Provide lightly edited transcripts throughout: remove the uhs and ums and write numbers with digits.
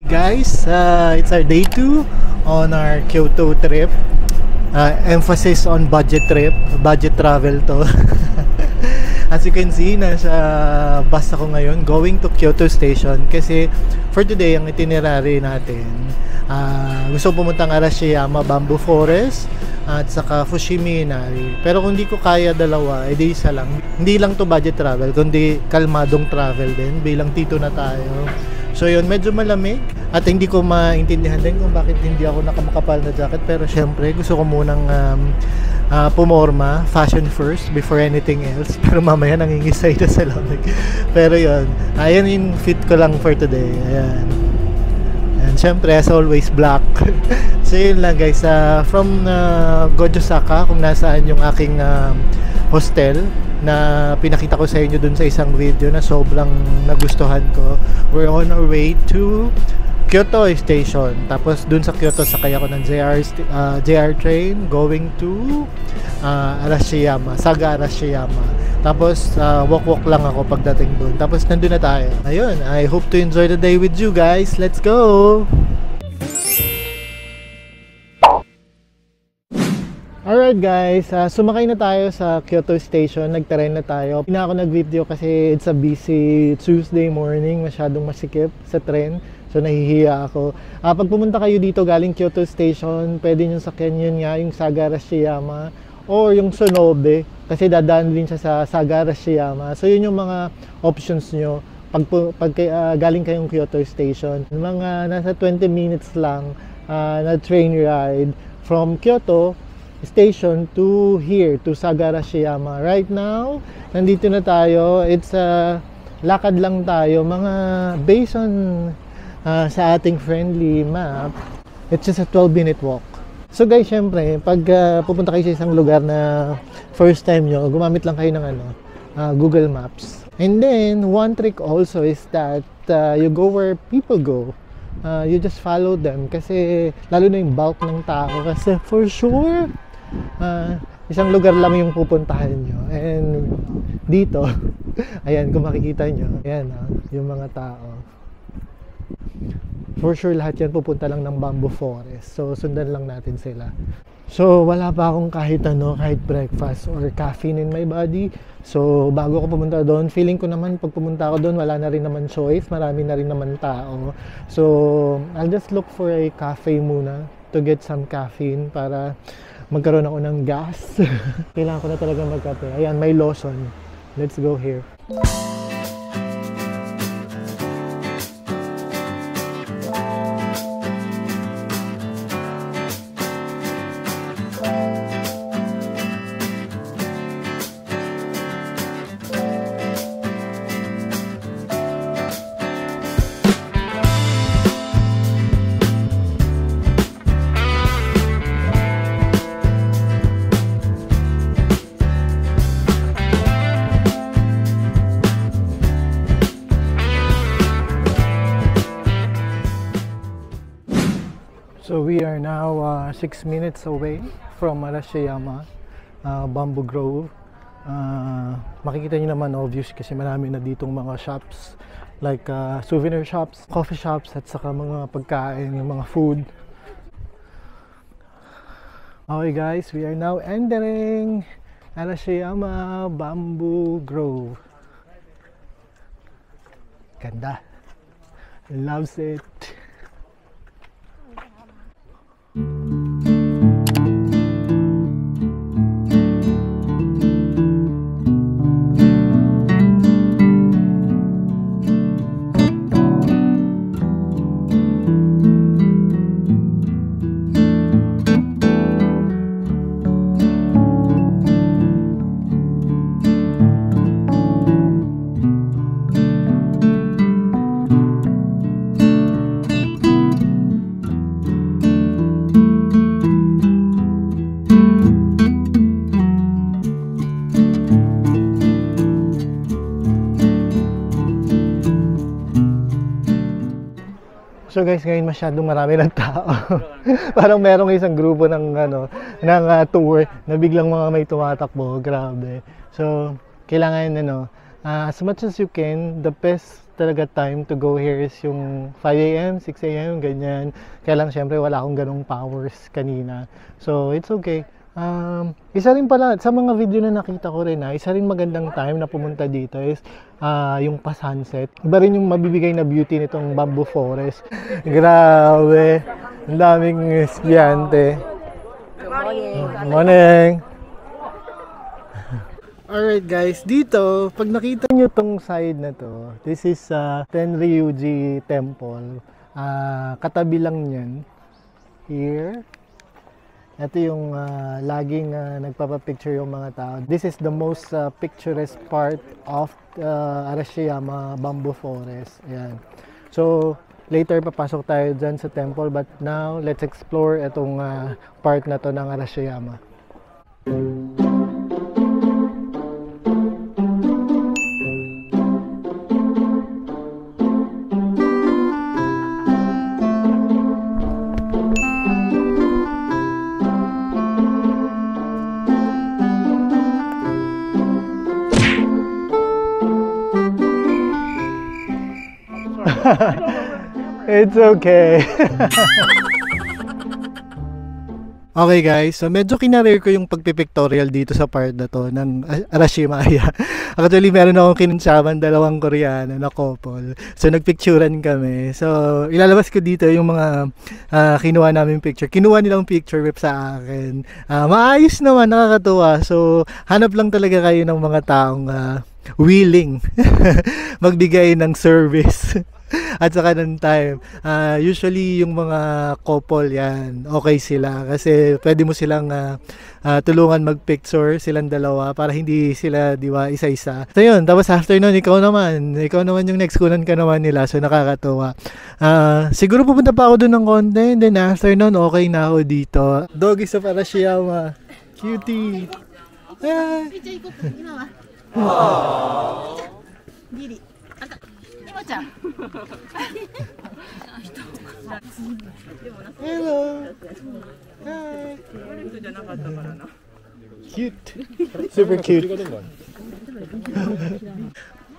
Guys, it's our day 2 on our Kyoto trip. Emphasis on budget trip, budget travel to. As you can see, nasa bus ako ngayon going to Kyoto Station kasi for today, ang itinerary natin, gusto pumunta ng Arashiyama Bamboo Forest at saka Fushimi Inari. Pero kung di ko kaya dalawa, edi isa lang. Hindi lang to budget travel, kundi kalmadong travel din bilang tito na tayo. So yun, medyo malamig at hindi ko maintindihan din kung bakit hindi ako nakamakapal na jacket. Pero syempre, gusto ko munang pumorma, fashion first before anything else. Pero mamaya nangingisay na sa lamig. Pero yun, ayan yung fit ko lang for today. Ayan. And syempre, as always, black. So yun lang guys, from Gojosaka, kung nasaan yung aking hostel na pinakita ko sa inyo dun sa isang video na sobrang nagustuhan ko. We're on our way to Kyoto Station. Tapos dun sa Kyoto sakay ako ng JR train going to Arashiyama, Saga Arashiyama. Tapos walk lang ako pagdating dun. Tapos nandun na tayo. Ayun, I hope to enjoy the day with you guys. Let's go! Alright guys, sumakay na tayo sa Kyoto Station, nagtren na tayo. Hindi na ako nag-video kasi it's a busy Tuesday morning, masyadong masikip sa tren. So nahihiya ako. Pag pumunta kayo dito galing Kyoto Station, pwede nyo sakyan yun nga, yung Saga Arashiyama or yung Sonobe kasi dadaan din siya sa Saga Arashiyama. So yun yung mga options nyo pag galing kayong Kyoto Station. Mga nasa 20 minutes lang na train ride from Kyoto Station to here, to Saga Arashiyama. Right now, nandito na tayo. It's lakad lang tayo. Mga based on sa ating friendly map, it's just a 12-minute walk. So guys, syempre, pag pupunta kayo sa isang lugar na first time nyo, gumamit lang kayo ng Google Maps. And then, one trick also is that you go where people go. You just follow them kasi lalo na yung bulk ng tao kasi for sure isang lugar lang yung pupuntahan nyo. And dito ayan, kung makikita nyo, ayan yung mga tao, for sure lahat yan pupunta lang ng Bamboo Forest. So sundan lang natin sila. So wala pa akong kahit breakfast or caffeine in my body. So bago ako pumunta doon, feeling ko naman pag pumunta ako doon, wala na rin naman choice, marami na rin naman tao. So I'll just look for a cafe muna to get some caffeine para magkaroon ako ng gas. Kailangan ko na talaga magkape. Ayan, may Lawson. Let's go here. So we are now 6 minutes away from Arashiyama Bamboo Grove. Makikita nyo naman obvious kasi marami na ditong mga shops like souvenir shops, coffee shops at saka mga pagkain, yung mga food. Okay guys, we are now entering Arashiyama Bamboo Grove. Ganda. Loves it. So guys, ngayon masyadong marami ng tao. Parang merong isang grupo ng tour na biglang mga may tumatakbo. Grabe. So, kailangan as much as you can, the best talaga time to go here is yung 5 a.m., 6 a.m., ganyan. Kaya lang syempre wala akong ganong powers kanina. So it's okay. Isa rin pala, sa mga video na nakita ko rin isa rin magandang time na pumunta dito is yung pa-sunset. Iba rin yung mabibigay na beauty nitong bamboo forest. Grabe, ang daming estudyante. Good morning. Good morning. Alright guys, dito, pag nakita nyo tong side na to, this is Tenryuji Temple. Katabi lang yan. Here. Ito yung laging nagpapapicture yung mga tao. This is the most picturesque part of Arashiyama Bamboo Forest. Ayan. So, later papasok tayo dyan sa temple, but now, let's explore itong part na to ng Arashiyama. It's okay. Okay guys, so medyo kinarir ko yung pagpipictorial dito sa part na to ng Arashiyama. Actually, meron akong kinunsaban, dalawang Koreano na couple. So nagpicturean kami. So ilalabas ko dito yung mga kinuha namin picture. Kinuha nilang picture rep sa akin. Maayos naman, nakakatuwa. So hanap lang talaga kayo ng mga taong willing magbigay ng service. At saka ng time. Usually yung mga couple yan, okay sila kasi pwede mo silang tulungan mag-picture silang dalawa para hindi sila, di ba, isa-isa. So yun, tapos after nun, ikaw naman yung next kunan ka naman nila, so nakakatuwa. Siguro pupunta pa ako doon ng konti, then after nun, okay na ako dito. Doggy sa Arashiyama. Cutie. Didi. Hello. Hi. Cute. Super cute.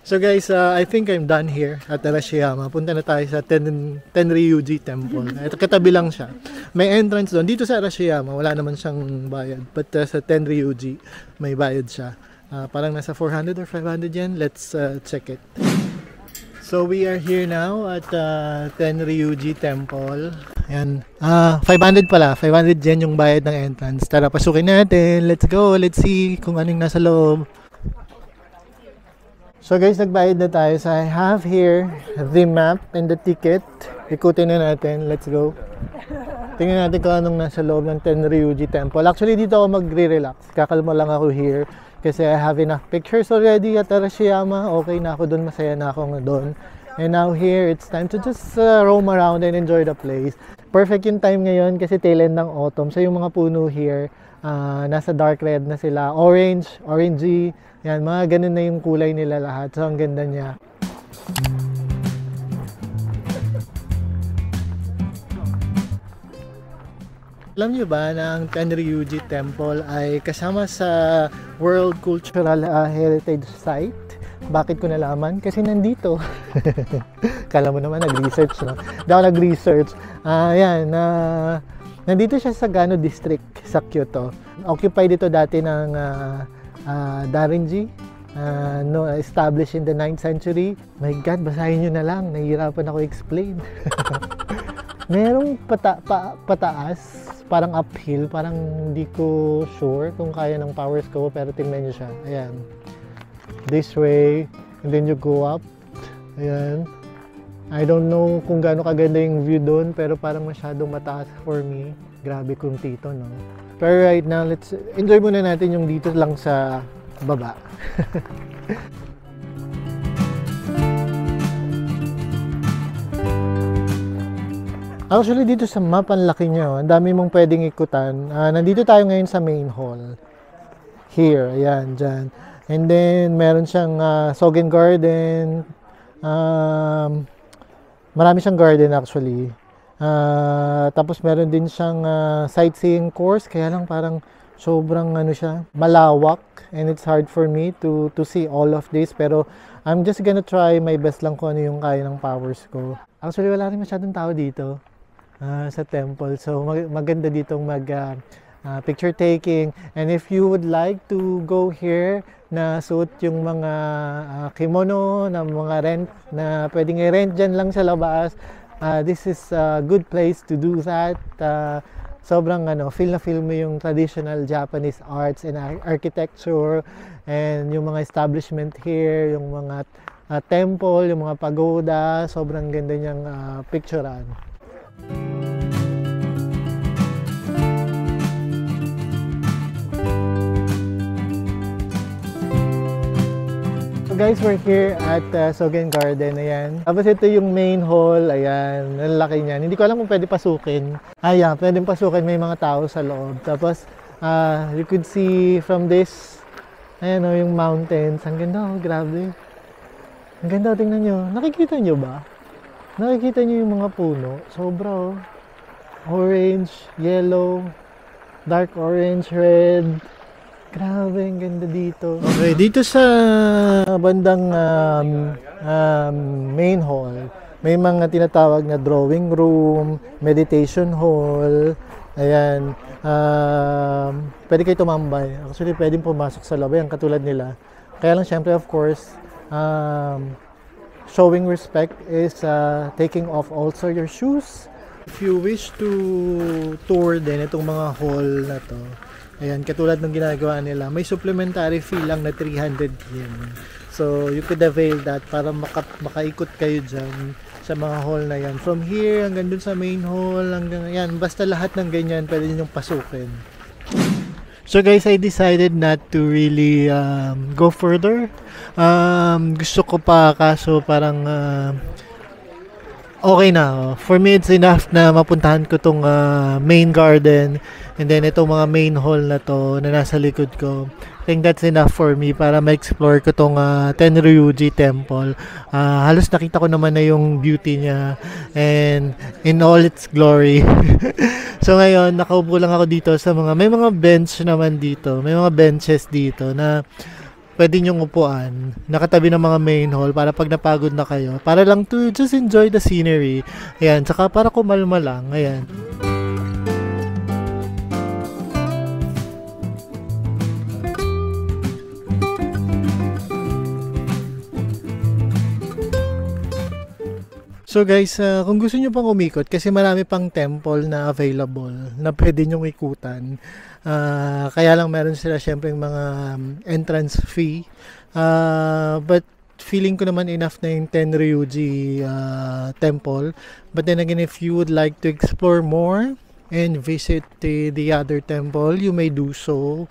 So guys, I think I'm done here at Arashiyama. Punta na tayo sa Tenryuji Temple. Ito, katabi lang siya. May entrance doon. Dito sa Arashiyama, wala naman siyang bayad. But sa Tenryuji, may bayad siya. Parang nasa 400 or 500 yen. Let's check it. So we are here now at Tenryuji Temple. Ayan. 500 pala. 500 yen yung bayad ng entrance. Tara, pasukin natin. Let's go. Let's see kung anong nasa loob. So guys, nagbayad na tayo. So I have here the map and the ticket. Ikutin na natin. Let's go. Tingnan natin kung anong nasa loob ng Tenryuji Temple. Actually, dito ako magre-relax. Kakalma lang ako here. Kasi I have enough pictures already at Arashiyama. Okay na ako doon. Masaya na ako doon. And now here, it's time to just roam around and enjoy the place. Perfect yung time ngayon kasi tail end ng autumn. So yung mga puno here, nasa dark red na sila. Orange, orangey. Yan, mga ganun na yung kulay nila lahat. So ang ganda niya. Alam niyo ba na ang Tenryuji Temple ay kasama sa World Cultural Heritage Site? Bakit ko nalaman? Kasi nandito. Kala mo naman nag-research, no? Hindi ako nag-research. Nandito siya sa Gano District sa Kyoto. Occupied ito dati ng Darinji. Established in the 9th century. My God, basahin nyo na lang. Nahihirapan ako explain. Merong pataas. Parang uphill, parang hindi ko sure kung kaya ng powers ko, pero tingnan nyo siya. Ayan. This way, and then you go up. Ayan. I don't know kung gaano kaganda yung view doon, pero parang masyadong mataas for me. Grabe kung tito, no? Pero right now, let's enjoy muna natin yung dito lang sa baba. Actually, dito sa map, ang laki niya. Ang dami mong pwedeng ikutan. Nandito tayo ngayon sa main hall. Here, ayan, dyan. And then, meron siyang Sogen Garden. Marami siyang garden actually. Tapos meron din siyang sightseeing course. Kaya lang parang Sobrang ano siya, malawak, and it's hard for me to see all of this, pero I'm just gonna try my best lang kung ano yung kaya ng powers ko. Actually, wala rin masyadong tao dito sa temple, so maganda ditong picture taking. And if you would like to go here na suot yung mga kimono na mga rent na pwedeng i-rent dyan lang sa labas, this is a good place to do that. Sobrang feel na feel mo yung traditional Japanese arts and architecture, and yung mga establishment here, yung mga temple, yung mga pagoda, sobrang ganda niyang picturean. Guys, we're here at Sogen Garden, ayan. Tapos ito yung main hall, ayan, ang laki niyan. Hindi ko alam kung pwede pasukin. Ayan, pwede pasukin, may mga tao sa loob. Tapos, you could see from this, ayan yung mountains. Ang ganda, grabe. Ang ganda, tingnan nyo. Nakikita nyo ba? Nakikita nyo yung mga puno? Sobra, orange, yellow, dark orange, red. Grabe, ang ganda dito. Okay, dito sa bandang main hall, may mga tinatawag na drawing room, meditation hall. Ayan. Pwede kayo tumambay. Actually, pwedeng pumasok sa loob. Ayan, katulad nila. Kaya lang, syempre, of course, showing respect is taking off also your shoes. If you wish to tour din itong mga hall na to, ayan, katulad ng ginagawa nila, may supplementary fee lang na 300 yen. So, you could avail that para makaikot kayo dyan sa mga hall na yan. From here, hanggang dun sa main hall, hanggang yan, basta lahat ng ganyan, pwede nyo pasukin. So guys, I decided not to really go further. Gusto ko pa, kaso parang okay na. For me, it's enough na mapuntahan ko tong main garden, and then itong mga main hall na to na nasa likod ko. I think that's enough for me para ma-explore ko tong Tenryuji Temple. Halos nakita ko naman na yung beauty niya and in all its glory. So ngayon, nakaupo lang ako dito sa may mga bench naman dito. May mga benches dito na pwede nyong upuan, nakatabi ng mga main hall para pag napagod na kayo, para lang to just enjoy the scenery. Ayan, tsaka para kumalma lang. Ayan. So guys, kung gusto nyo pang umikot, kasi marami pang temple na available na pwede nyong ikutan. Kaya lang meron sila syempre mga entrance fee. But feeling ko naman enough na yung Tenryuji temple. But then again, if you would like to explore more and visit the other temple, you may do so.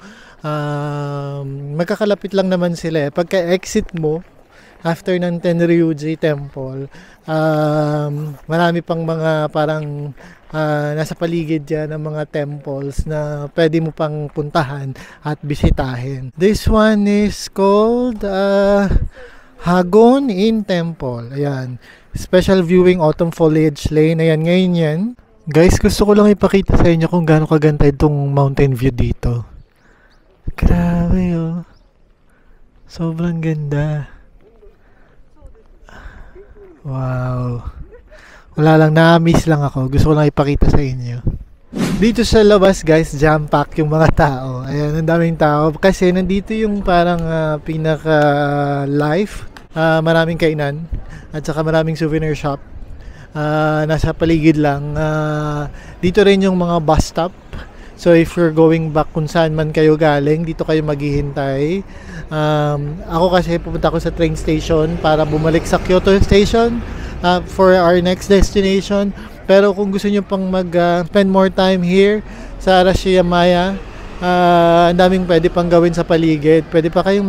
Magkakalapit lang naman sila. Pagka exit mo after ng Tenryuji temple, marami pang mga parang nasa paligid dyan ng mga temples na pwede mo pang puntahan at bisitahin. This one is called Hagon In Temple. Ayan. Special viewing autumn foliage lane. Ayan, ngayon yan. Guys, gusto ko lang ipakita sa inyo kung gaano kaganda itong mountain view dito. Grabe, oh. Sobrang ganda. Wow. Wala lang, na-miss lang ako. Gusto ko lang ipakita sa inyo. Dito sa labas, guys, jam-pack yung mga tao. Ayan, ang daming tao. Kasi nandito yung parang pinaka-life. Maraming kainan. At saka maraming souvenir shop. Nasa paligid lang. Dito rin yung mga bus stop. So if you're going back kung saan man kayo galing, dito kayo maghihintay. Ako kasi pupunta ako sa train station para bumalik sa Kyoto Station for our next destination. Pero kung gusto nyo pang spend more time here sa Arashiyamaya, ang daming pwede pang gawin sa paligid. Pwede pa kayong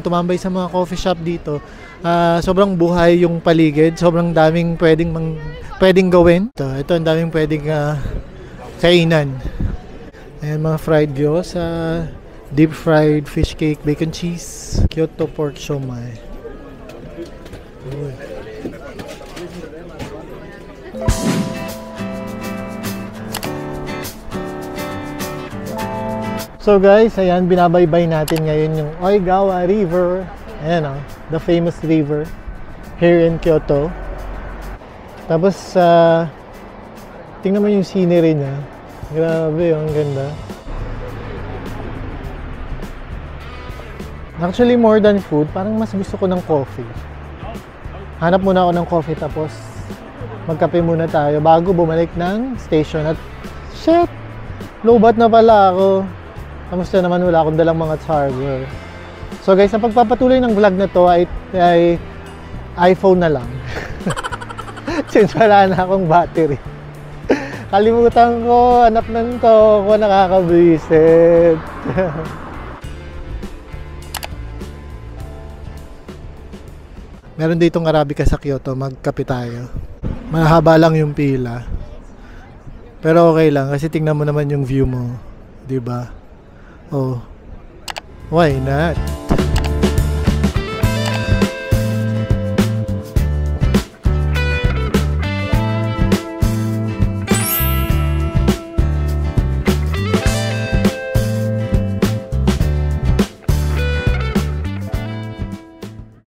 tumambay sa mga coffee shop dito. Sobrang buhay yung paligid. Sobrang daming pwedeng gawin. Ito ang daming pwedeng kainan. Ayan, mga fried gyoza, deep fried fish cake, bacon cheese, Kyoto pork siomai. Uy. So guys, ayan, binabaybay natin ngayon yung Oigawa River. Ayan the famous river here in Kyoto. Tapos, tingnan mo yung scenery niya. Grabe, ang ganda. Actually, more than food, parang mas gusto ko ng coffee. Hanap muna ako ng coffee, tapos magkape muna tayo bago bumalik ng station. At, shit! Lobat na pala ako. Kamusta naman, wala akong dalang mga charger. So guys, ang pagpapatuloy ng vlog na to ay iPhone na lang. Since wala na akong battery. Kalimutan ko, anak ng to, ako nakakabisit. Meron ditong Arabica sa Kyoto, magkape tayo. Mahaba lang yung pila. Pero okay lang kasi tingnan mo naman yung view mo, 'di ba? Oh. Why not?